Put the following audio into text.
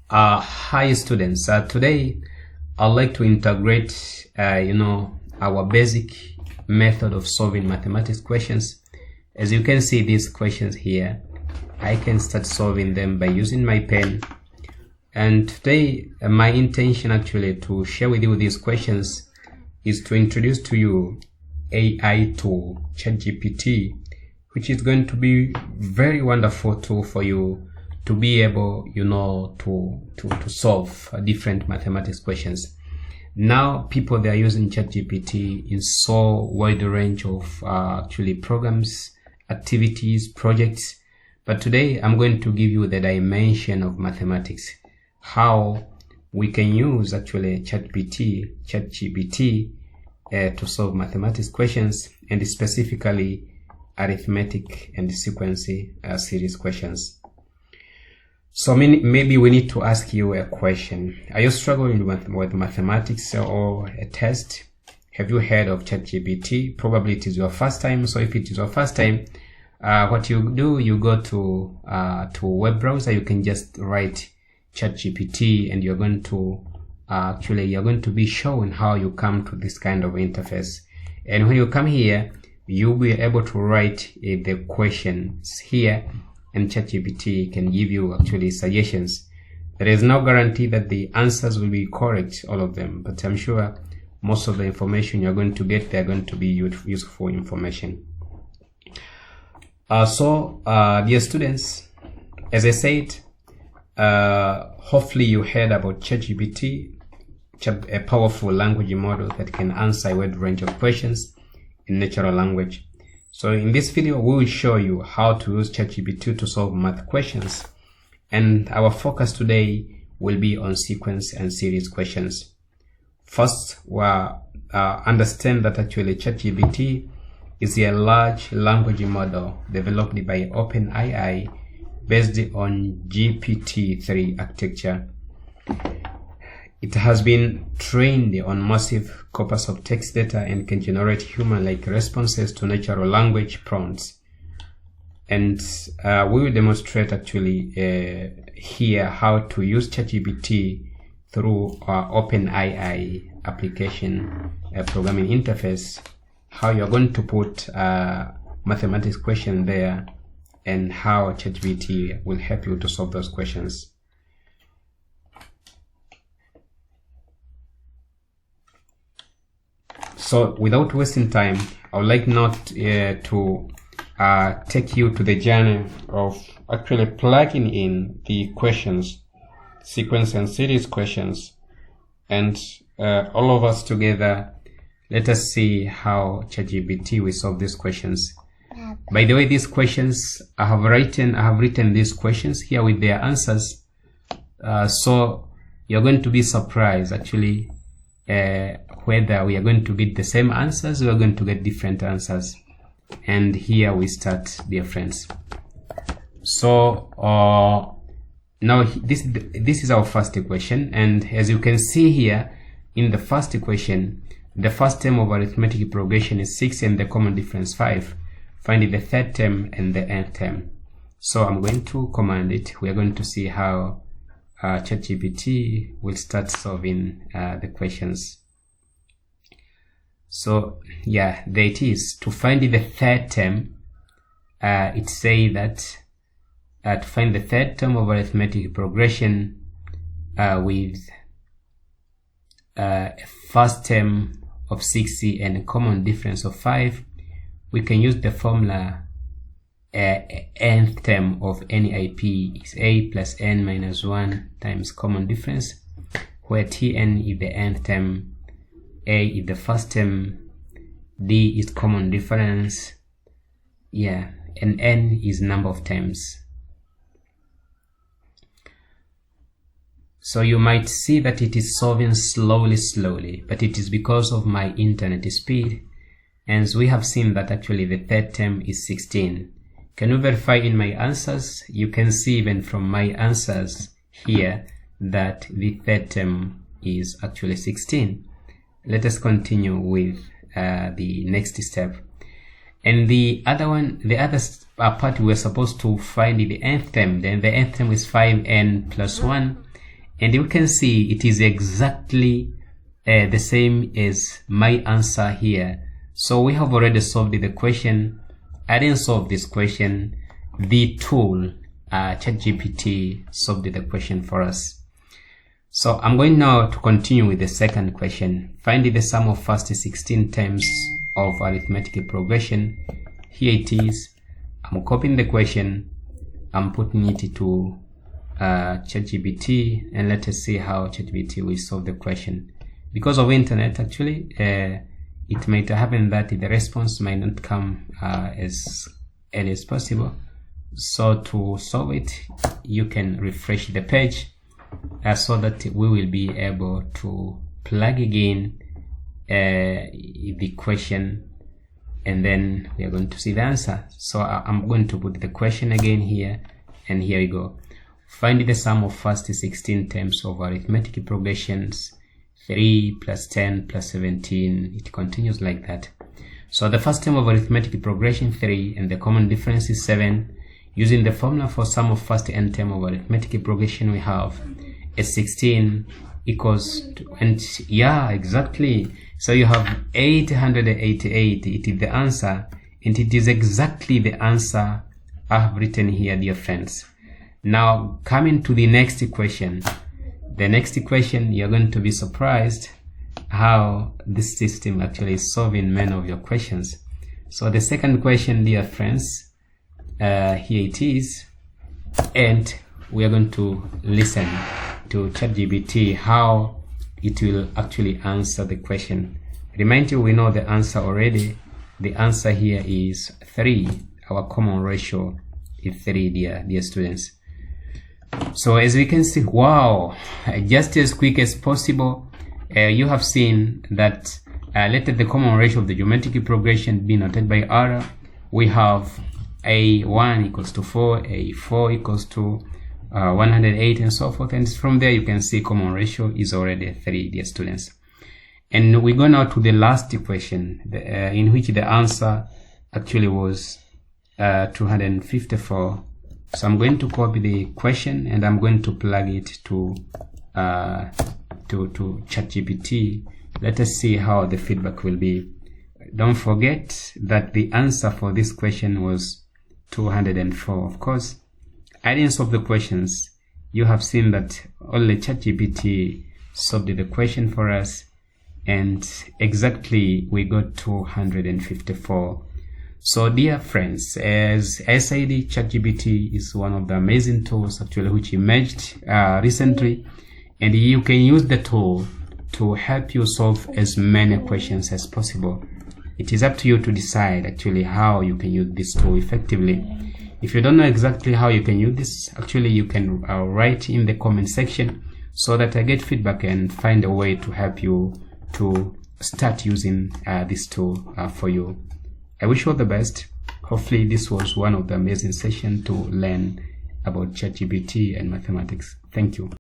Hi students, today I'd like to integrate our basic method of solving mathematics questions. As you can see these questions here, I can start solving them by using my pen. And today my intention actually to share with you these questions is to introduce to you AI tool CHAT-GPT, which is going to be very wonderful tool for you to be able, to solve different mathematics questions. Now, people, they are using ChatGPT in so wide range of actually programs, activities, projects. But today, I'm going to give you the dimension of mathematics, how we can use actually ChatGPT to solve mathematics questions, and specifically arithmetic and sequence series questions. So maybe we need to ask you a question. Are you struggling with mathematics or a test? Have you heard of ChatGPT? Probably it is your first time. So if it is your first time, what you do, you go to a web browser. You can just write ChatGPT, and you're going to be shown how you come to this kind of interface. And when you come here, you'll be able to write the questions here, and ChatGPT can give you actually suggestions. There is no guarantee that the answers will be correct, all of them, but I'm sure most of the information you're going to get, they're going to be useful information. Dear students, as I said, hopefully you heard about ChatGPT, a powerful language model that can answer a wide range of questions in natural language. So in this video, we will show you how to use ChatGPT to solve math questions. And our focus today will be on sequence and series questions. First, we'll understand that actually ChatGPT is a large language model developed by OpenAI based on GPT-3 architecture. It has been trained on massive corpus of text data and can generate human-like responses to natural language prompts. And we will demonstrate actually here how to use ChatGPT through our OpenAI application programming interface, how you're going to put mathematics question there, and how ChatGPT will help you to solve those questions. So without wasting time, I would like now to take you to the journey of actually plugging in the questions, sequence and series questions, and all of us together, let us see how ChatGPT will solve these questions. By the way, these questions, I have written these questions here with their answers. So you're going to be surprised actually whether we are going to get the same answers or we are going to get different answers. And here we start, dear friends. So now this is our first equation, and as you can see here in the first equation, the first term of arithmetic progression is 6 and the common difference 5. Find the third term and the nth term. So I'm going to command it. We are going to see how ChatGPT will start solving the questions. So yeah, there it is. To find the third term, it says that to find the third term of arithmetic progression with a first term of 60 and a common difference of 5, we can use the formula nth term of NIP is a plus n minus 1 times common difference, where Tn is the nth term, a is the first term, d is common difference, and n is number of terms. So you might see that it is solving slowly, but it is because of my internet speed. And we have seen that actually the third term is 16. Can you verify in my answers? You can see even from my answers here that the third term is actually 16. Let us continue with the next step. And the other part we're supposed to find the nth term. Then the nth term is 5n plus 1. and you can see it is exactly the same as my answer here. So we have already solved the question. I didn't solve this question. The tool ChatGPT solved the question for us. So I'm going now to continue with the second question. Find the sum of first 16 terms of arithmetic progression. Here it is. I'm copying the question. I'm putting it to ChatGPT, and let us see how ChatGPT will solve the question. Because of internet, actually, it might happen that the response might not come as early as possible. So to solve it, you can refresh the page so that we will be able to plug again the question, and then we are going to see the answer. So I'm going to put the question again here, and here we go. Find the sum of first 16 terms of arithmetic progressions. 3 plus 10 plus 17, it continues like that. So the first term of arithmetic progression 3, and the common difference is 7. Using the formula for sum of first n term of arithmetic progression, we have a 16 equals to, and yeah, exactly. So you have 888. It is the answer, and it is exactly the answer I have written here, dear friends. Now coming to the next question. The next question, you're going to be surprised how this system actually is solving many of your questions. So the second question, dear friends, here it is, and we are going to listen to ChatGPT how it will actually answer the question. Remind you, we know the answer already. The answer here is 3. Our common ratio is 3, dear students. So as we can see, wow, just as quick as possible, you have seen that let the common ratio of the geometric progression be noted by R. We have A1 equals to 4, A4 equals to 108, and so forth. And from there you can see common ratio is already 3, dear students. And we go now to the last question, in which the answer actually was 254. So I'm going to copy the question, and I'm going to plug it to ChatGPT. Let us see how the feedback will be. Don't forget that the answer for this question was 204. Of course, I didn't solve the questions. You have seen that only ChatGPT solved the question for us, and exactly we got 254. So dear friends, as I said, ChatGPT is one of the amazing tools actually which emerged recently, and you can use the tool to help you solve as many questions as possible. It is up to you to decide actually how you can use this tool effectively. If you don't know exactly how you can use this, actually you can write in the comment section so that I get feedback and find a way to help you to start using this tool for you. I wish you all the best. Hopefully this was one of the amazing sessions to learn about ChatGPT and mathematics. Thank you.